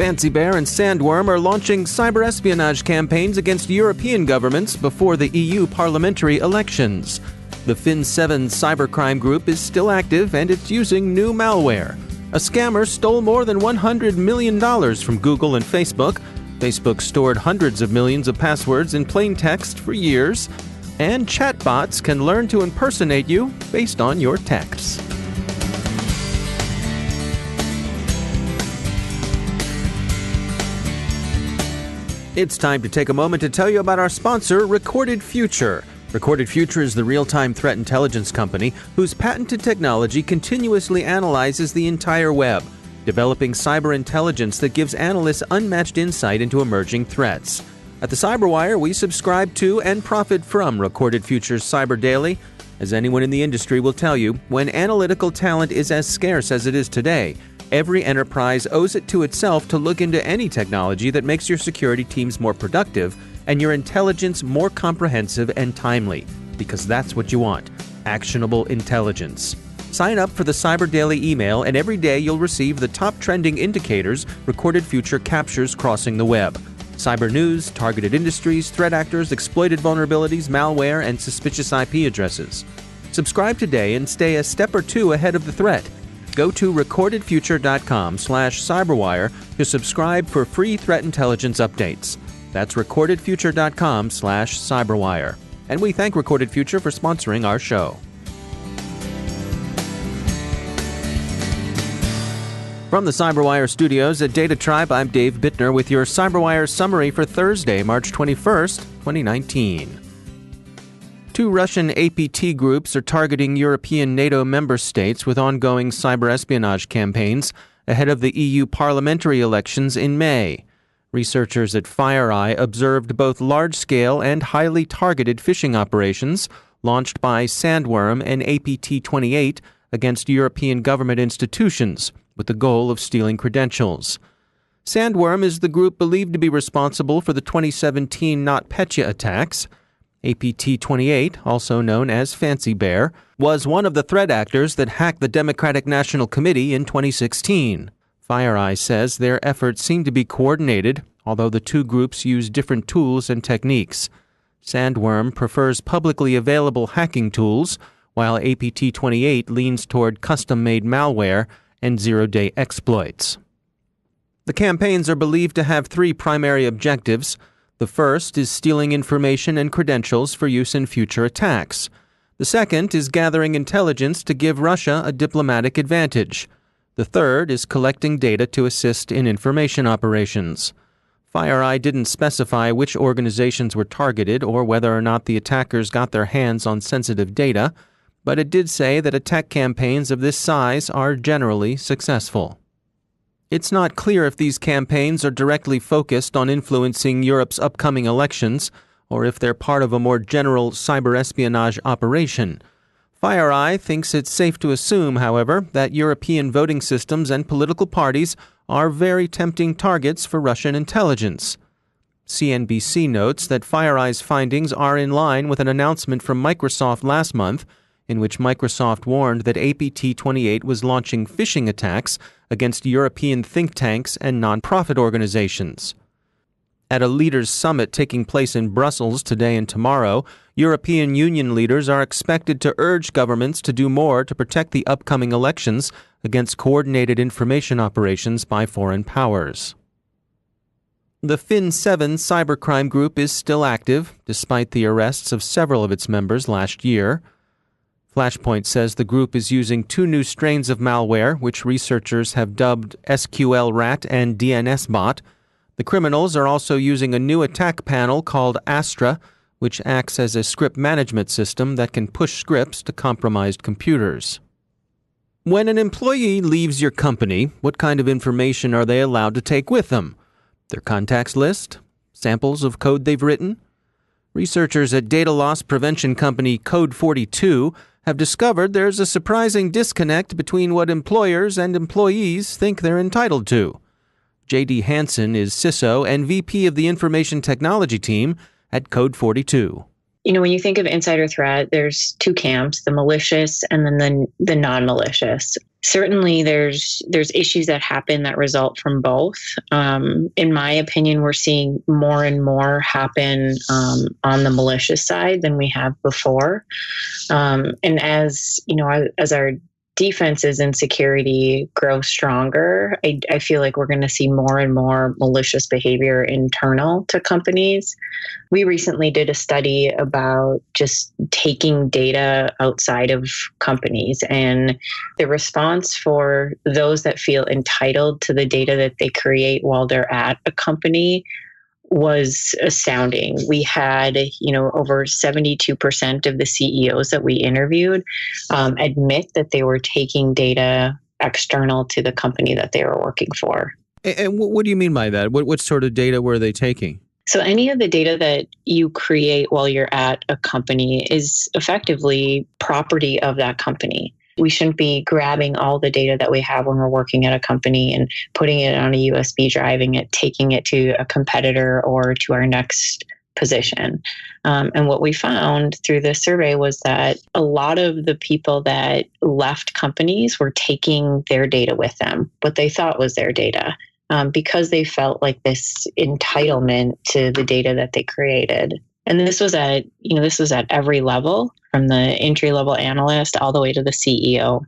Fancy Bear and Sandworm are launching cyber espionage campaigns against European governments before the EU parliamentary elections. The FIN7 cybercrime group is still active and it's using new malware. A scammer stole more than $100 million from Google and Facebook. Facebook stored hundreds of millions of passwords in plain text for years. And chatbots can learn to impersonate you based on your texts. It's time to take a moment to tell you about our sponsor, Recorded Future. Recorded Future is the real-time threat intelligence company whose patented technology continuously analyzes the entire web, developing cyber intelligence that gives analysts unmatched insight into emerging threats. At the CyberWire, we subscribe to and profit from Recorded Future's Cyber Daily. As anyone in the industry will tell you, when analytical talent is as scarce as it is today, every enterprise owes it to itself to look into any technology that makes your security teams more productive and your intelligence more comprehensive and timely, because that's what you want, actionable intelligence. Sign up for the Cyber Daily email, and every day you'll receive the top trending indicators Recorded Future captures crossing the web. Cyber news, targeted industries, threat actors, exploited vulnerabilities, malware, and suspicious IP addresses. Subscribe today and stay a step or two ahead of the threat. Go to recordedfuture.com/cyberwire to subscribe for free threat intelligence updates. That's recordedfuture.com/cyberwire. And we thank Recorded Future for sponsoring our show. From the CyberWire studios at Data Tribe, I'm Dave Bittner with your CyberWire summary for Thursday, March 21st, 2019. Two Russian APT groups are targeting European NATO member states with ongoing cyber espionage campaigns ahead of the EU parliamentary elections in May. Researchers at FireEye observed both large-scale and highly targeted phishing operations launched by Sandworm and APT-28 against European government institutions with the goal of stealing credentials. Sandworm is the group believed to be responsible for the 2017 NotPetya attacks. APT-28, also known as Fancy Bear, was one of the threat actors that hacked the Democratic National Committee in 2016. FireEye says their efforts seem to be coordinated, although the two groups use different tools and techniques. Sandworm prefers publicly available hacking tools, while APT-28 leans toward custom-made malware and zero-day exploits. The campaigns are believed to have three primary objectives. The first is stealing information and credentials for use in future attacks. The second is gathering intelligence to give Russia a diplomatic advantage. The third is collecting data to assist in information operations. FireEye didn't specify which organizations were targeted or whether or not the attackers got their hands on sensitive data, but it did say that attack campaigns of this size are generally successful. It's not clear if these campaigns are directly focused on influencing Europe's upcoming elections or if they're part of a more general cyber espionage operation. FireEye thinks it's safe to assume, however, that European voting systems and political parties are very tempting targets for Russian intelligence. CNBC notes that FireEye's findings are in line with an announcement from Microsoft last month, in which Microsoft warned that APT-28 was launching phishing attacks against European think tanks and nonprofit organizations. At a leaders' summit taking place in Brussels today and tomorrow, European Union leaders are expected to urge governments to do more to protect the upcoming elections against coordinated information operations by foreign powers. The FIN7 cybercrime group is still active, despite the arrests of several of its members last year. Flashpoint says the group is using two new strains of malware, which researchers have dubbed SQL Rat and DNS Bot. The criminals are also using a new attack panel called Astra, which acts as a script management system that can push scripts to compromised computers. When an employee leaves your company, what kind of information are they allowed to take with them? Their contacts list? Samples of code they've written? Researchers at data loss prevention company Code42 have discovered there's a surprising disconnect between what employers and employees think they're entitled to. J.D. Hansen is CISO and VP of the Information Technology Team at Code42. When you think of insider threat, there's two camps, the malicious and then the non-malicious. Certainly, there's issues that happen that result from both. In my opinion, we're seeing more and more happen on the malicious side than we have before. And as you know, as our defenses and security grow stronger, I feel like we're going to see more and more malicious behavior internal to companies. We recently did a study about just taking data outside of companies, and the response for those that feel entitled to the data that they create while they're at a company was astounding. We had, over 72% of the CEOs that we interviewed admit that they were taking data external to the company that they were working for. And what do you mean by that? What sort of data were they taking? So any of the data that you create while you're at a company is effectively property of that company. We shouldn't be grabbing all the data that we have when we're working at a company and putting it on a USB drive and taking it to a competitor or to our next position. And what we found through this survey was that a lot of the people that left companies were taking their data with them, what they thought was their data, because they felt like this entitlement to the data that they created. And this was at every level, from the entry-level analyst all the way to the CEO.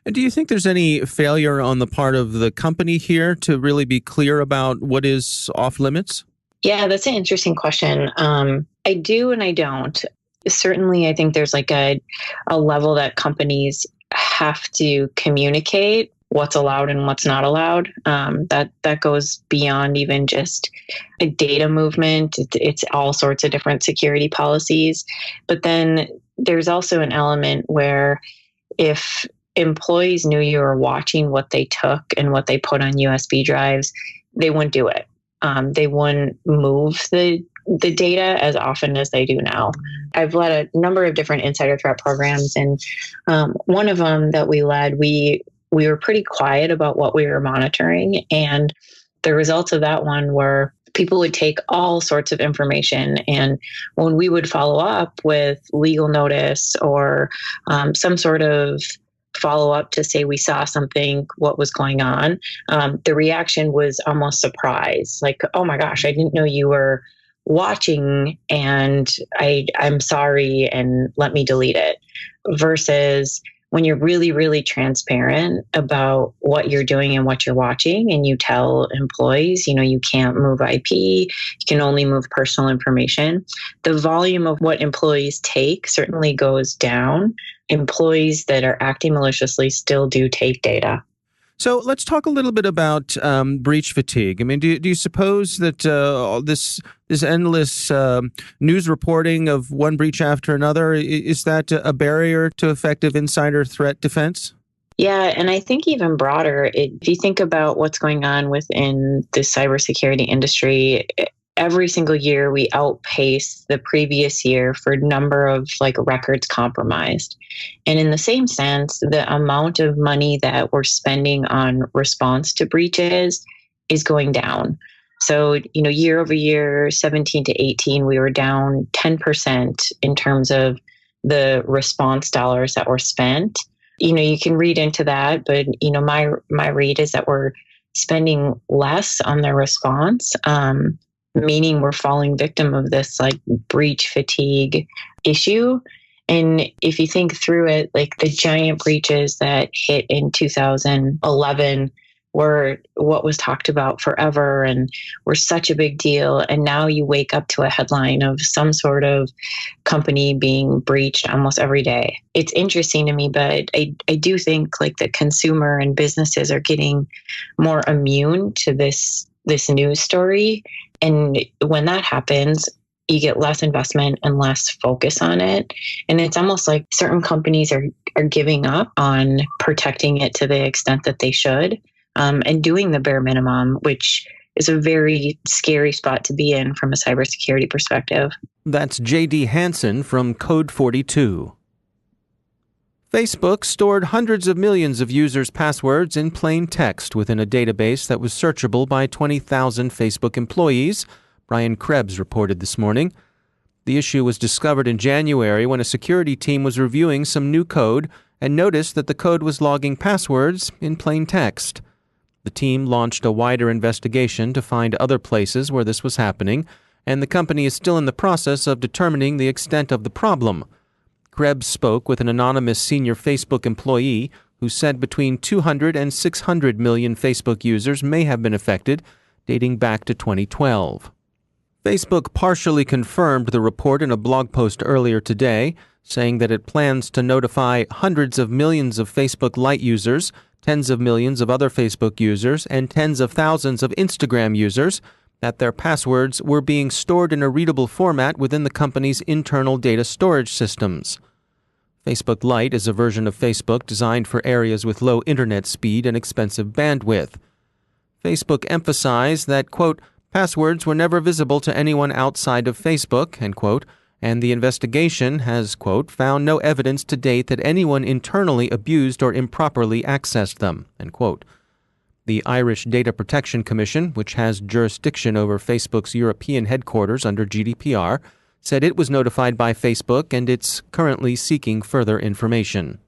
And do you think there's any failure on the part of the company here to really be clear about what is off limits? Yeah, that's an interesting question. I do and I don't. Certainly, I think there's like a level that companies have to communicate what's allowed and what's not allowed. That goes beyond even just a data movement. It's all sorts of different security policies. But then there's also an element where if employees knew you were watching what they took and what they put on USB drives, they wouldn't do it. They wouldn't move the data as often as they do now. I've led a number of different insider threat programs, and one of them that we led, we were pretty quiet about what we were monitoring. And the results of that one were people would take all sorts of information. And when we would follow up with legal notice or some sort of follow up to say we saw something, what was going on, the reaction was almost surprise. Like, oh my gosh, I didn't know you were watching and I'm sorry and let me delete it. Versus when you're really, really transparent about what you're doing and what you're watching, and you tell employees, you can't move IP, you can only move personal information, the volume of what employees take certainly goes down. Employees that are acting maliciously still do take data. So let's talk a little bit about breach fatigue. I mean, do you suppose that this endless news reporting of one breach after another, is that a barrier to effective insider threat defense? Yeah, and I think even broader, if you think about what's going on within the cybersecurity industry, every single year we outpace the previous year for number of records compromised. And in the same sense, the amount of money that we're spending on response to breaches is going down. So, year over year, 17 to 18, we were down 10% in terms of the response dollars that were spent. You can read into that, but, my read is that we're spending less on the response, meaning we're falling victim of this breach fatigue issue. And if you think through it, the giant breaches that hit in 2011 were what was talked about forever and were such a big deal. And now you wake up to a headline of some sort of company being breached almost every day. It's interesting to me, but I do think the consumer and businesses are getting more immune to this news story. And when that happens, you get less investment and less focus on it. And it's almost like certain companies are giving up on protecting it to the extent that they should, and doing the bare minimum, which is a very scary spot to be in from a cybersecurity perspective. That's J.D. Hansen from Code 42. Facebook stored hundreds of millions of users' passwords in plain text within a database that was searchable by 20,000 Facebook employees, Brian Krebs reported this morning. The issue was discovered in January when a security team was reviewing some new code and noticed that the code was logging passwords in plain text. The team launched a wider investigation to find other places where this was happening, and the company is still in the process of determining the extent of the problem. Krebs spoke with an anonymous senior Facebook employee who said between 200 and 600 million Facebook users may have been affected, dating back to 2012. Facebook partially confirmed the report in a blog post earlier today, saying that it plans to notify hundreds of millions of Facebook Lite users, tens of millions of other Facebook users, and tens of thousands of Instagram users that their passwords were being stored in a readable format within the company's internal data storage systems. Facebook Lite is a version of Facebook designed for areas with low internet speed and expensive bandwidth. Facebook emphasized that, quote, passwords were never visible to anyone outside of Facebook, end quote, and the investigation has, quote, found no evidence to date that anyone internally abused or improperly accessed them, end quote. The Irish Data Protection Commission, which has jurisdiction over Facebook's European headquarters under GDPR, said it was notified by Facebook and it's currently seeking further information.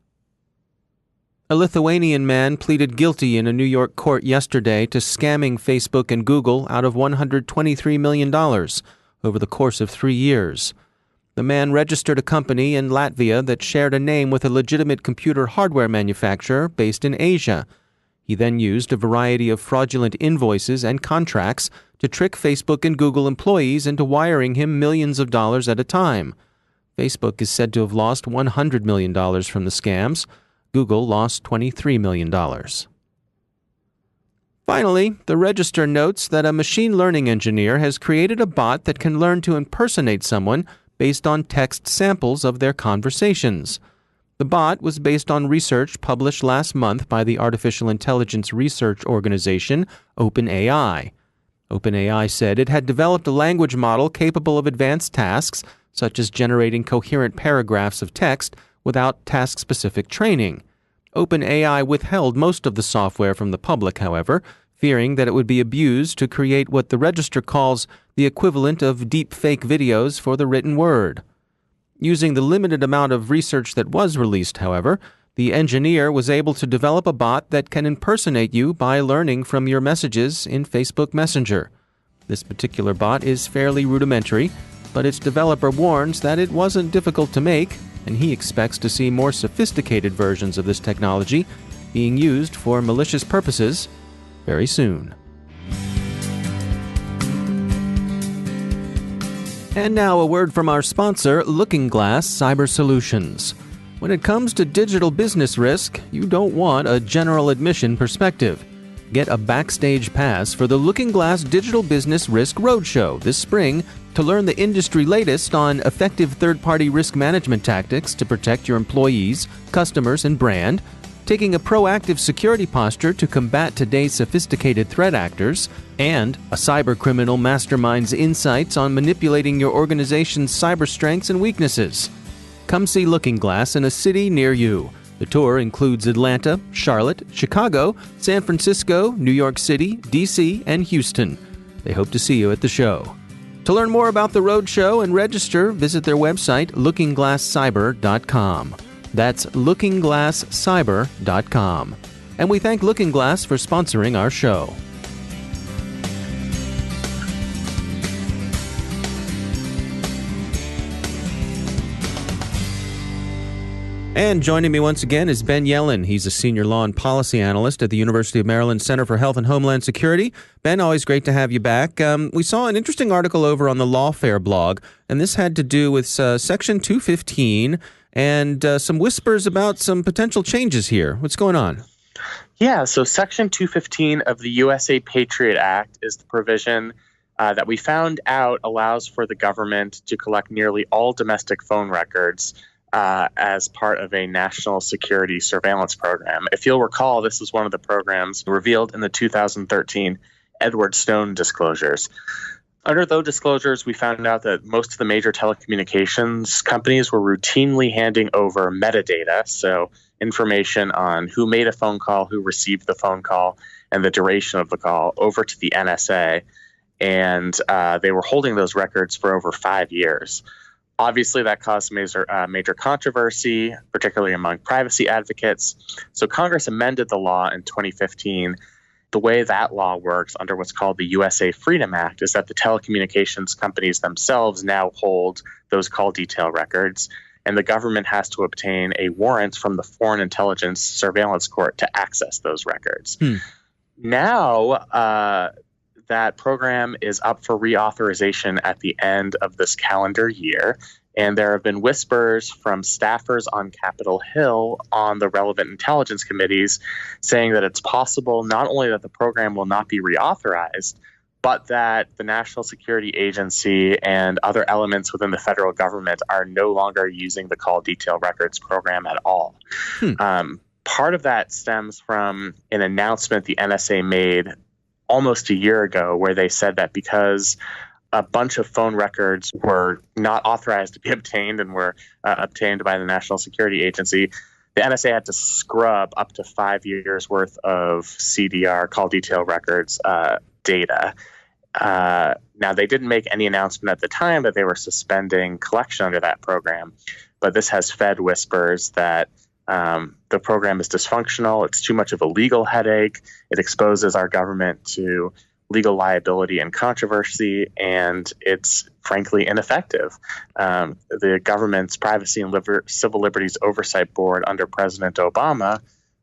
A Lithuanian man pleaded guilty in a New York court yesterday to scamming Facebook and Google out of $123 million over the course of 3 years. The man registered a company in Latvia that shared a name with a legitimate computer hardware manufacturer based in Asia. He then used a variety of fraudulent invoices and contracts to trick Facebook and Google employees into wiring him millions of dollars at a time. Facebook is said to have lost $100 million from the scams. Google lost $23 million. Finally, the Register notes that a machine learning engineer has created a bot that can learn to impersonate someone based on text samples of their conversations. The bot was based on research published last month by the artificial intelligence research organization OpenAI. OpenAI said it had developed a language model capable of advanced tasks, such as generating coherent paragraphs of text without task-specific training. OpenAI withheld most of the software from the public, however, fearing that it would be abused to create what the Register calls the equivalent of deep-fake videos for the written word. Using the limited amount of research that was released, however, the engineer was able to develop a bot that can impersonate you by learning from your messages in Facebook Messenger. This particular bot is fairly rudimentary, but its developer warns that it wasn't difficult to make, and he expects to see more sophisticated versions of this technology being used for malicious purposes very soon. And now a word from our sponsor, LookingGlass Cyber Solutions. When it comes to digital business risk, you don't want a general admission perspective. Get a backstage pass for the LookingGlass Digital Business Risk Roadshow this spring to learn the industry latest on effective third-party risk management tactics to protect your employees, customers, and brand, taking a proactive security posture to combat today's sophisticated threat actors, and a cybercriminal mastermind's insights on manipulating your organization's cyber strengths and weaknesses. Come see LookingGlass in a city near you. The tour includes Atlanta, Charlotte, Chicago, San Francisco, New York City, D.C., and Houston. They hope to see you at the show. To learn more about the roadshow and register, visit their website, lookingglasscyber.com. That's lookingglasscyber.com. And we thank LookingGlass for sponsoring our show. And joining me once again is Ben Yellen. He's a senior law and policy analyst at the University of Maryland Center for Health and Homeland Security. Ben, always great to have you back. We saw an interesting article over on the Lawfare blog, and this had to do with Section 215 and some whispers about some potential changes here. What's going on? Yeah, so Section 215 of the USA Patriot Act is the provision that we found out allows for the government to collect nearly all domestic phone records as part of a national security surveillance program. If you'll recall, this is one of the programs revealed in the 2013 Edward Snowden disclosures. Under those disclosures, we found out that most of the major telecommunications companies were routinely handing over metadata, so information on who made a phone call, who received the phone call, and the duration of the call, over to the NSA. And they were holding those records for over 5 years. Obviously, that caused major controversy, particularly among privacy advocates. So Congress amended the law in 2015. The way that law works under what's called the USA Freedom Act is that the telecommunications companies themselves now hold those call detail records, and the government has to obtain a warrant from the Foreign Intelligence Surveillance Court to access those records. Now, that program is up for reauthorization at the end of this calendar year. And there have been whispers from staffers on Capitol Hill on the relevant intelligence committees saying that it's possible not only that the program will not be reauthorized, but that the National Security Agency and other elements within the federal government are no longer using the call detail records program at all. Part of that stems from an announcement the NSA made almost a year ago, where they said that because a bunch of phone records were not authorized to be obtained and were obtained by the National Security Agency, the NSA had to scrub up to 5 years worth of CDR, call detail records data. Now, they didn't make any announcement at the time that they were suspending collection under that program, but this has fed whispers that the program is dysfunctional. It's too much of a legal headache. It exposes our government to legal liability and controversy, and it's frankly ineffective. The government's Privacy and Civil Liberties Oversight Board under President Obama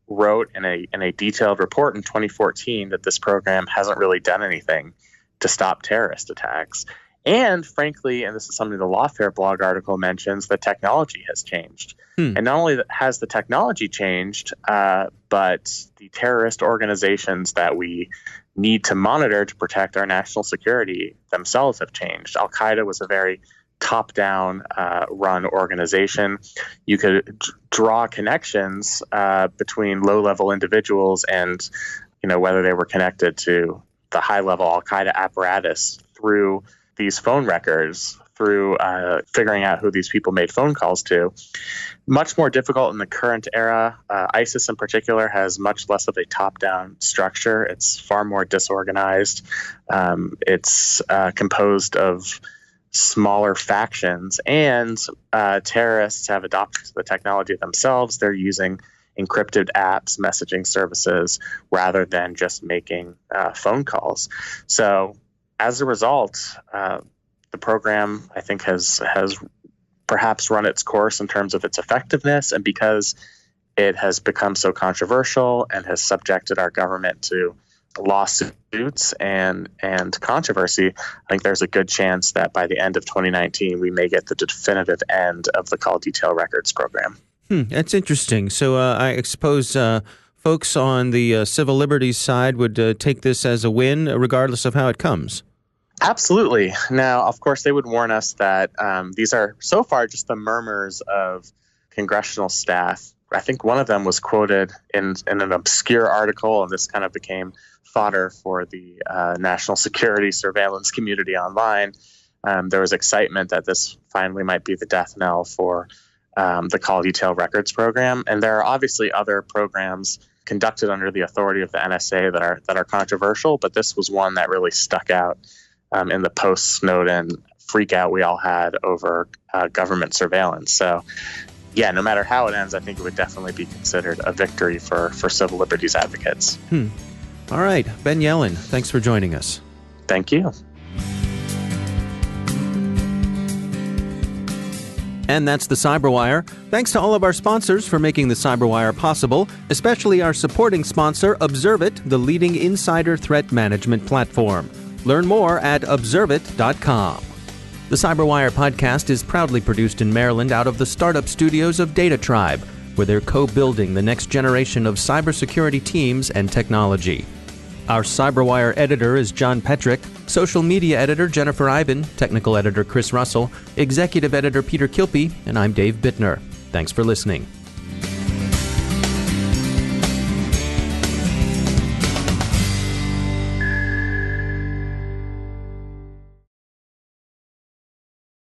wrote in a detailed report in 2014 that this program hasn't really done anything to stop terrorist attacks. And frankly, and this is something the Lawfare blog article mentions, the technology has changed. And not only has the technology changed, but the terrorist organizations that we need to monitor to protect our national security themselves have changed. Al-Qaeda was a very top-down run organization. You could draw connections between low-level individuals and, whether they were connected to the high-level Al-Qaeda apparatus through these phone records, through figuring out who these people made phone calls to. Much more difficult in the current era. ISIS in particular has much less of a top-down structure. It's far more disorganized. It's composed of smaller factions, and terrorists have adopted the technology themselves. They're using encrypted apps, messaging services, rather than just making phone calls. So as a result, the program, I think, has perhaps run its course in terms of its effectiveness, and because it has become so controversial and has subjected our government to lawsuits and controversy, I think there's a good chance that by the end of 2019, we may get the definitive end of the call detail records program. That's interesting. So I suppose folks on the civil liberties side would take this as a win, regardless of how it comes. Absolutely. Now, of course, they would warn us that these are so far just the murmurs of congressional staff. I think one of them was quoted in an obscure article, and this kind of became fodder for the national security surveillance community online. There was excitement that this finally might be the death knell for the call detail records program. And there are obviously other programs conducted under the authority of the NSA that are controversial, but this was one that really stuck out in the post-Snowden freak out we all had over government surveillance. So, yeah, no matter how it ends, I think it would definitely be considered a victory for civil liberties advocates. All right. Ben Yellen, thanks for joining us. Thank you. And that's the CyberWire. Thanks to all of our sponsors for making the CyberWire possible, especially our supporting sponsor, Observit, the leading insider threat management platform. Learn more at observit.com. The CyberWire podcast is proudly produced in Maryland out of the startup studios of Data Tribe, where they're co-building the next generation of cybersecurity teams and technology. Our CyberWire editor is John Petrick, social media editor Jennifer Iben, technical editor Chris Russell, executive editor Peter Kilpie, and I'm Dave Bittner. Thanks for listening.